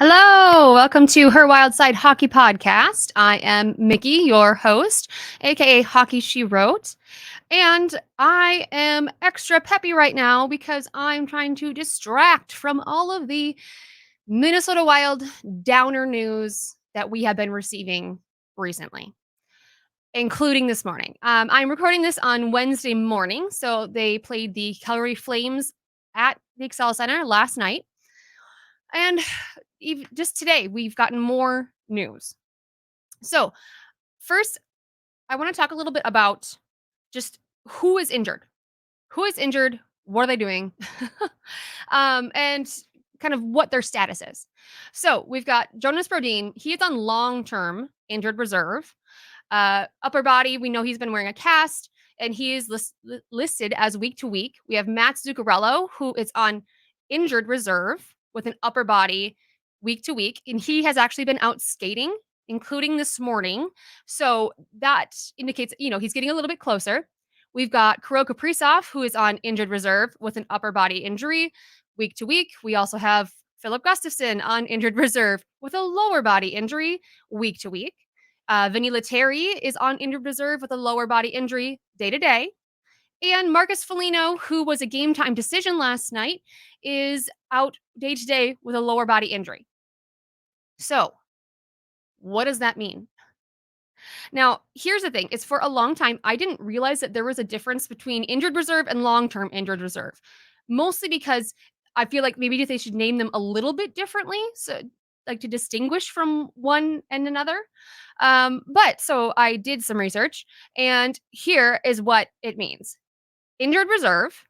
Hello, welcome to Her Wild Side Hockey Podcast. I am Mikki, your host, aka Hockey She Wrote, and I am extra peppy right now because I'm trying to distract from all of the Minnesota Wild downer news that we have been receiving recently, including this morning. I'm recording this on Wednesday morning, so they played the Calgary Flames at the Excel Center last night. And just today, we've gotten more news. So, first, I want to talk a little bit about just who is injured. Who is injured? What are they doing? And kind of what their status is. So, we've got Jonas Brodin. He is on long term injured reserve. Upper body, we know he's been wearing a cast and he is listed as week to week. We have Matt Zuccarello, who is on injured reserve with an upper body week to week, and he has actually been out skating, including this morning. So that indicates, he's getting a little bit closer. We've got Kirill Kaprizov, who is on injured reserve with an upper body injury week to week. We also have Philip Gustafson on injured reserve with a lower body injury week to week. Vinny Lettieri is on injured reserve with a lower body injury day to day. And Marcus Foligno, who was a game time decision last night, is out day to day with a lower body injury. So, what does that mean? Now, here's the thing. It's for a long time, I didn't realize that there was a difference between injured reserve and long-term injured reserve. Mostly because I feel like maybe they should name them a little bit differently, so like to distinguish from one and another. But so I did some research, and here is what it means. Injured reserve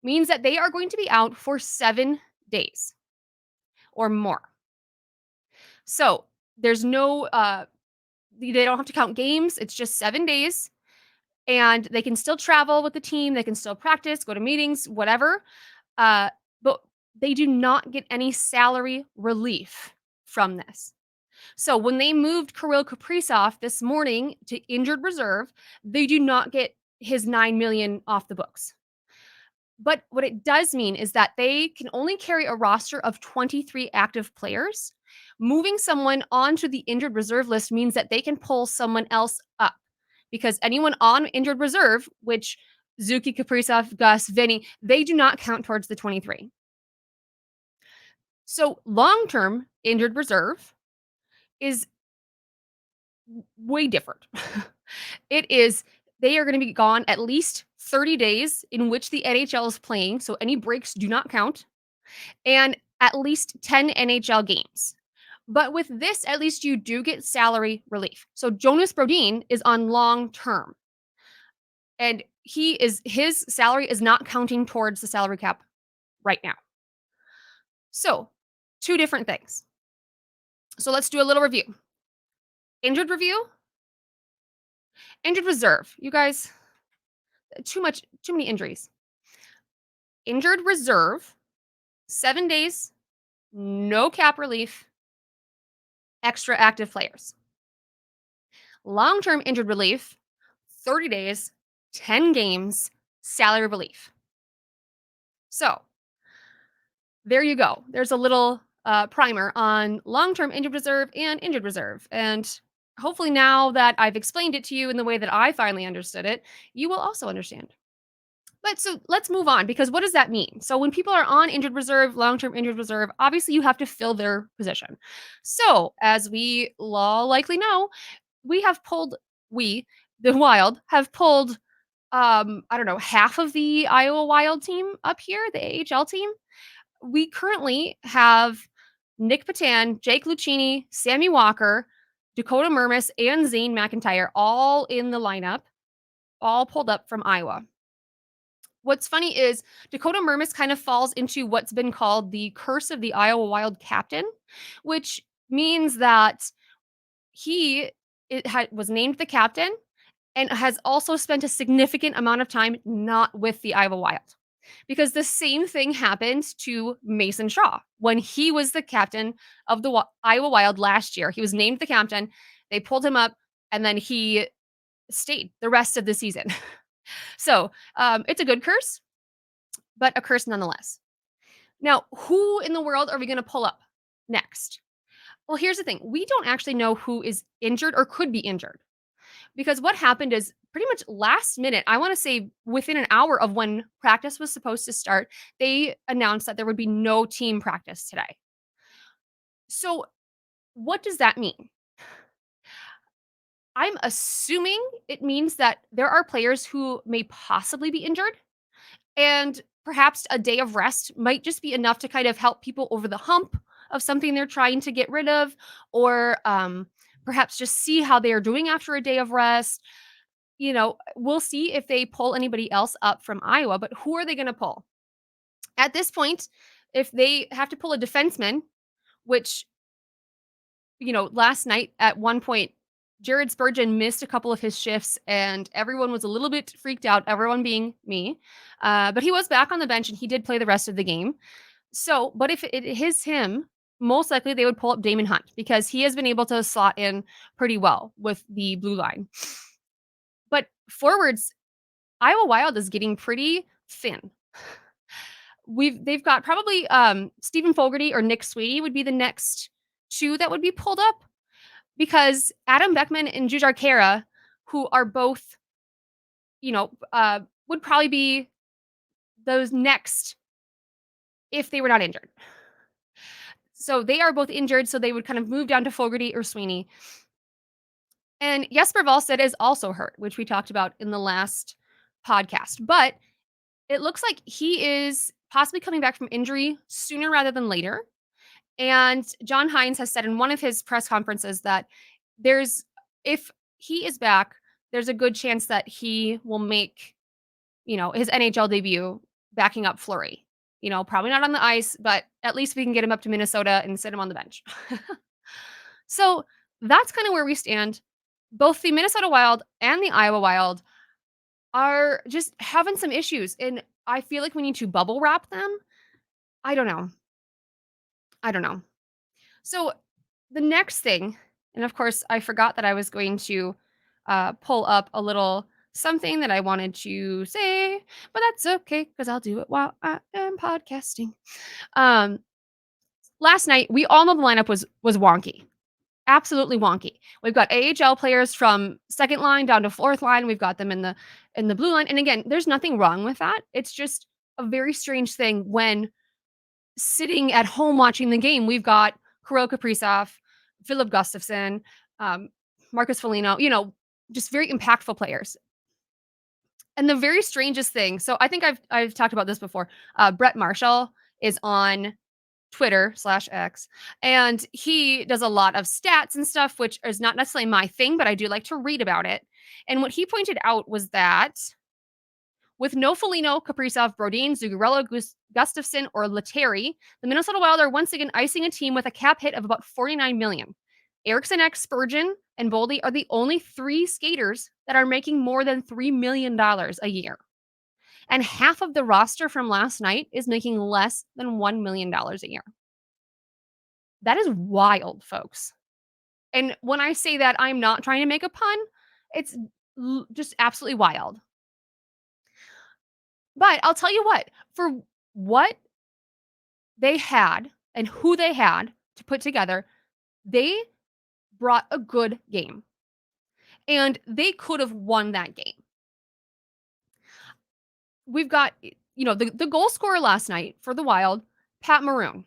means that they are going to be out for 7 days or more. So there's no they don't have to count games. It's just 7 days, and they can still travel with the team. They can still practice, go to meetings, whatever. But they do not get any salary relief from this. So when they moved Kirill Kaprizov this morning to injured reserve, they do not get his 9 million off the books. But what it does mean is that they can only carry a roster of 23 active players. Moving someone onto the injured reserve list means that they can pull someone else up because anyone on injured reserve, which Zuki, Kaprizov, Gus, Vinny, they do not count towards the 23. So long-term injured reserve is way different. It is they are going to be gone at least 30 days in which the NHL is playing, so any breaks do not count, and at least 10 NHL games. But with this, at least you do get salary relief. So Jonas Brodin is on long term, and his salary is not counting towards the salary cap right now. So, two different things. So let's do a little review. Injured review, injured reserve. You guys, too many injuries. Injured reserve, 7 days, no cap relief, extra active players. Long-term injured relief, 30 days, 10 games, salary relief. So, there you go. There's a little primer on long-term injured reserve and injured reserve. And hopefully now that I've explained it to you in the way that I finally understood it, you will also understand. But so let's move on because what does that mean? So when people are on injured reserve, long-term injured reserve, obviously you have to fill their position. So as we all likely know, the Wild, have pulled I don't know, half of the Iowa Wild team up here, the AHL team. We currently have Nick Patan, Jake Lucchini, Sammy Walker, Dakota Mermis, and Zane McIntyre all in the lineup, all pulled up from Iowa. What's funny is Dakota Mermis kind of falls into what's been called the curse of the Iowa Wild captain, which means that was named the captain and has also spent a significant amount of time not with the Iowa Wild. Because the same thing happened to Mason Shaw when he was the captain of the Iowa Wild last year. He was named the captain. They pulled him up, and then he stayed the rest of the season. So it's a good curse, but a curse nonetheless. Now, who in the world are we going to pull up? next? Well, here's the thing. We don't actually know who is injured or could be injured because what happened is pretty much last minute, I want to say within an hour of when practice was supposed to start, they announced that there would be no team practice today. So, what does that mean? I'm assuming it means that there are players who may possibly be injured, and perhaps a day of rest might just be enough to kind of help people over the hump of something they're trying to get rid of, or perhaps just see how they are doing after a day of rest. We'll see if they pull anybody else up from Iowa, but who are they going to pull? At this point, if they have to pull a defenseman, which last night at one point, Jared Spurgeon missed a couple of his shifts and everyone was a little bit freaked out, everyone being me. But he was back on the bench and he did play the rest of the game. So, but if it is him, most likely they would pull up Damon Hunt because he has been able to slot in pretty well with the blue line. But forwards, Iowa Wild is getting pretty thin. They've got probably Stephen Fogarty or Nick Sweetie would be the next two that would be pulled up because Adam Beckman and Jujar Kara, who are both, would probably be those next if they were not injured. So they are both injured, so they would kind of move down to Fogarty or Sweeney. And Jesper Wallstedt is also hurt, which we talked about in the last podcast. But it looks like he is possibly coming back from injury sooner rather than later. And John Hines has said in one of his press conferences that if he is back, there's a good chance that he will make, his NHL debut backing up Fleury. Probably not on the ice, but at least we can get him up to Minnesota and sit him on the bench. So that's kind of where we stand. Both the Minnesota Wild and the Iowa Wild are just having some issues. And I feel like we need to bubble wrap them. I don't know. So the next thing, and of course, I forgot that I was going to pull up a little something that I wanted to say, but that's okay because I'll do it while I am podcasting. Um, Last night, we all know the lineup was wonky, absolutely wonky. We've got AHL players from second line down to fourth line. We've got them in the blue line, and again, there's nothing wrong with that. It's just a very strange thing when sitting at home watching the game. We've got Kirill Kaprizov, Philip Gustafson, um, Marcus Foligno, just very impactful players. And the very strangest thing, so I think I've talked about this before. Brett Marshall is on Twitter/X, and he does a lot of stats and stuff, which is not necessarily my thing, but I do like to read about it. And what he pointed out was that with no Foligno, Kaprizov, Brodin, Zuccarello, Gustafson, or Lettieri, the Minnesota Wild are once again icing a team with a cap hit of about $49 million. Eriksson Ek, Spurgeon, and Boldy are the only three skaters that are making more than $3 million a year. And half of the roster from last night is making less than $1 million a year. That is wild, folks. And when I say that, I'm not trying to make a pun. It's just absolutely wild. But I'll tell you what, for what they had and who they had to put together, they brought a good game. And they could have won that game. We've got, the goal scorer last night for the Wild, Pat Maroon.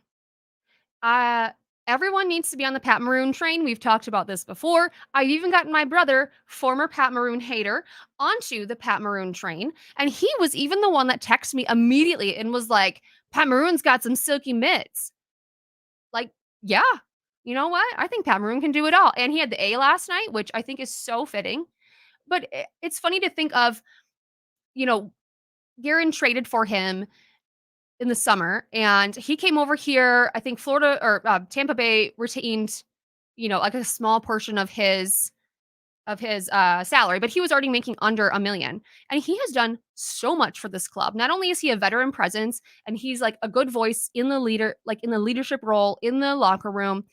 Everyone needs to be on the Pat Maroon train. We've talked about this before. I've even gotten my brother, former Pat Maroon hater, onto the Pat Maroon train. And he was even the one that texted me immediately and was like, Pat Maroon's got some silky mitts. Like, yeah, you know what? I think Pat Maroon can do it all. And he had the A last night, which I think is so fitting. But it's funny to think of, Guerin traded for him in the summer, and he came over here. I think Florida or Tampa Bay retained, like a small portion of his salary, but he was already making under $1 million. And he has done so much for this club. Not only is he a veteran presence and he's like a good voice in the leadership role in the locker room.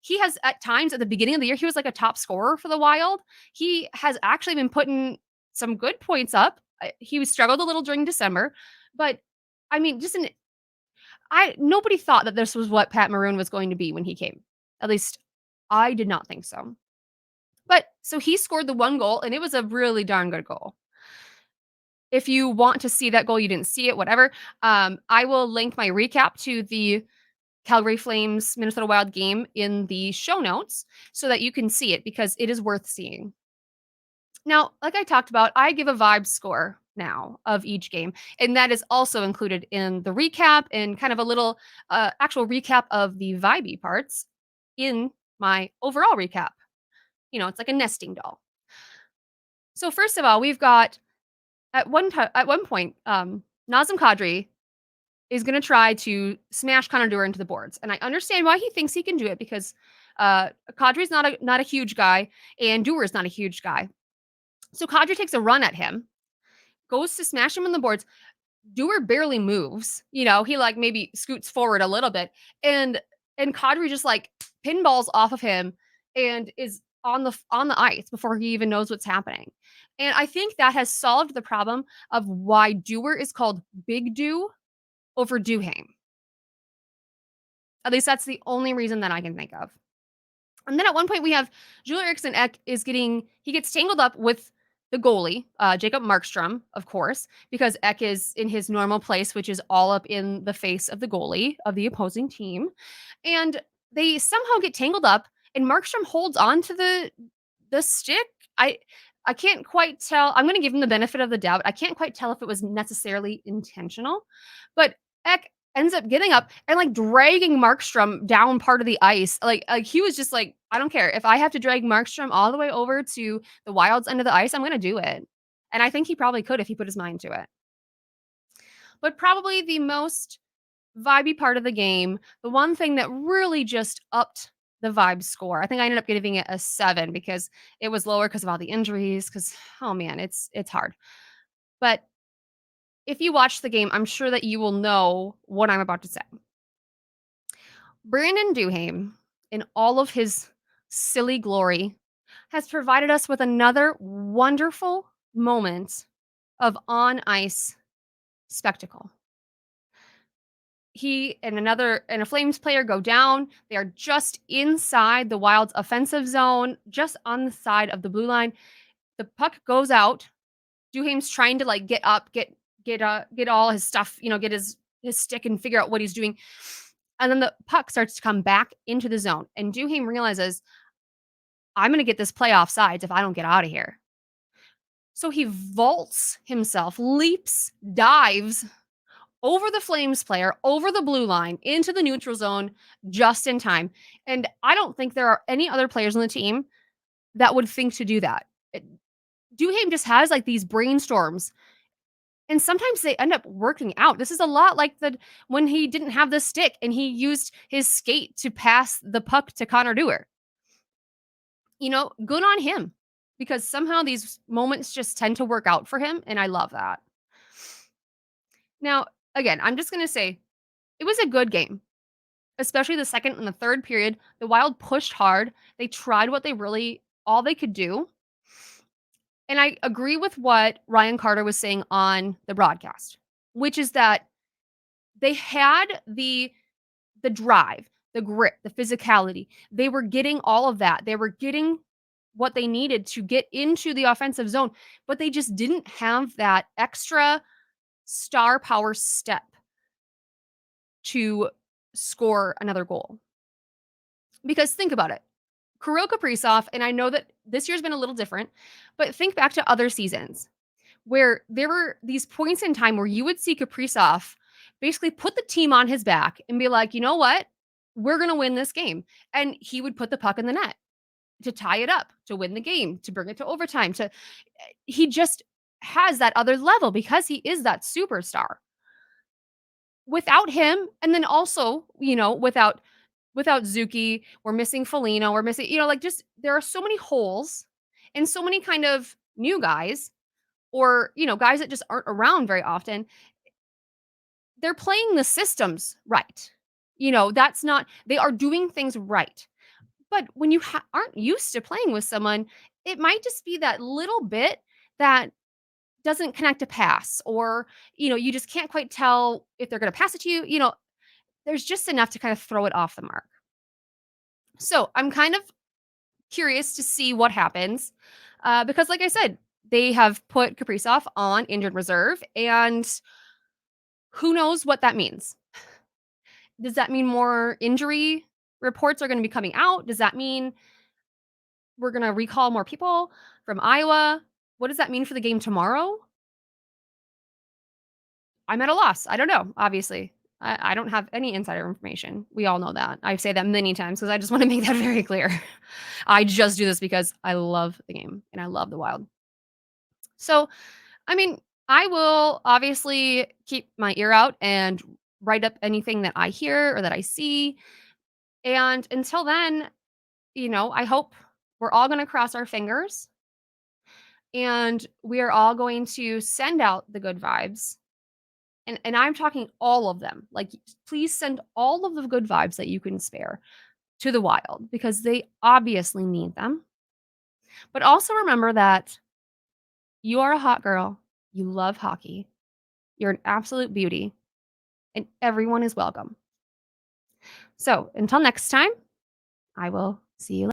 He has at times at the beginning of the year, he was like a top scorer for the Wild. He has actually been putting some good points up. He struggled a little during December, but I mean, I nobody thought that this was what Pat Maroon was going to be when he came. At least I did not think so. But so he scored the one goal, and it was a really darn good goal. If you want to see that goal, you didn't see it, whatever. I will link my recap to the Calgary Flames Minnesota Wild game in the show notes so that you can see it because it is worth seeing. Now, like I talked about, I give a vibe score now of each game, and that is also included in the recap and kind of a little actual recap of the vibey parts in my overall recap. It's like a nesting doll. So first of all, we've got at one point, Nazem Kadri is going to try to smash Connor Dewar into the boards, and I understand why he thinks he can do it because Kadri's not a huge guy, and Dewar is not a huge guy. So Kadri takes a run at him, goes to smash him in the boards. Dewar barely moves. He like maybe scoots forward a little bit, and Kadri just like pinballs off of him and is on the ice before he even knows what's happening. And I think that has solved the problem of why Dewar is called Big Dew over Duhaime. At least that's the only reason that I can think of. And then at one point we have Julia Eriksson Ek he gets tangled up with the goalie, Jacob Markstrom, of course, because Ek is in his normal place, which is all up in the face of the goalie of the opposing team. And they somehow get tangled up, and Markstrom holds on to the stick. I can't quite tell. I'm going to give him the benefit of the doubt. I can't quite tell if it was necessarily intentional, but Ek ends up getting up and like dragging Markstrom down part of the ice. Like he was just like, I don't care. If I have to drag Markstrom all the way over to the Wild's end of the ice, I'm going to do it. And I think he probably could if he put his mind to it. But probably the most vibey part of the game, the one thing that really just upped the vibe score. I think I ended up giving it a 7 because it was lower because of all the injuries. Because oh man, it's hard. But if you watch the game, I'm sure that you will know what I'm about to say. Brandon Duhaime, in all of his silly glory, has provided us with another wonderful moment of on ice spectacle. He and a Flames player go down. They are just inside the Wild's offensive zone, just on the side of the blue line. The puck goes out. Duhaime's trying to like get up, get all his stuff, get his stick and figure out what he's doing. And then the puck starts to come back into the zone. And Duhaime realizes, I'm going to get this play off sides if I don't get out of here. So he vaults himself, leaps, dives over the Flames player, over the blue line, into the neutral zone just in time. And I don't think there are any other players on the team that would think to do that. Duhaime just has like these brainstorms, and sometimes they end up working out. This is a lot like when he didn't have the stick and he used his skate to pass the puck to Connor Dewar. Good on him, because somehow these moments just tend to work out for him, and I love that. Now, again, I'm just going to say it was a good game, especially the second and the third period. The Wild pushed hard. They tried all they could do. And I agree with what Ryan Carter was saying on the broadcast, which is that they had the drive, the grit, the physicality. They were getting all of that. They were getting what they needed to get into the offensive zone, but they just didn't have that extra star power step to score another goal. Because think about it. Kirill Kaprizov, and I know that this year's been a little different, but think back to other seasons where there were these points in time where you would see Kaprizov basically put the team on his back and be like, you know what? We're going to win this game. And he would put the puck in the net to tie it up, to win the game, to bring it to overtime. He just has that other level because he is that superstar. Without him, and then also, without Zuki, we're missing Foligno, we're missing, just there are so many holes and so many kind of new guys or, guys that just aren't around very often. They're playing the systems right. They are doing things right. But when you aren't used to playing with someone, it might just be that little bit that doesn't connect a pass, or, you just can't quite tell if they're going to pass it to you. there's just enough to kind of throw it off the mark. So I'm kind of curious to see what happens because, like I said, they have put Kaprizov on injured reserve, and who knows what that means. Does that mean more injury reports are going to be coming out? Does that mean we're going to recall more people from Iowa? What does that mean for the game tomorrow? I'm at a loss. I don't know, obviously. I don't have any insider information. We all know that. I say that many times because I just want to make that very clear. I just do this because I love the game and I love the Wild. So, I mean, I will obviously keep my ear out and write up anything that I hear or that I see. And until then, I hope we're all going to cross our fingers and we are all going to send out the good vibes. And I'm talking all of them. Like, please send all of the good vibes that you can spare to the Wild because they obviously need them. But also remember that you are a hot girl. You love hockey. You're an absolute beauty, and everyone is welcome. So until next time, I will see you later.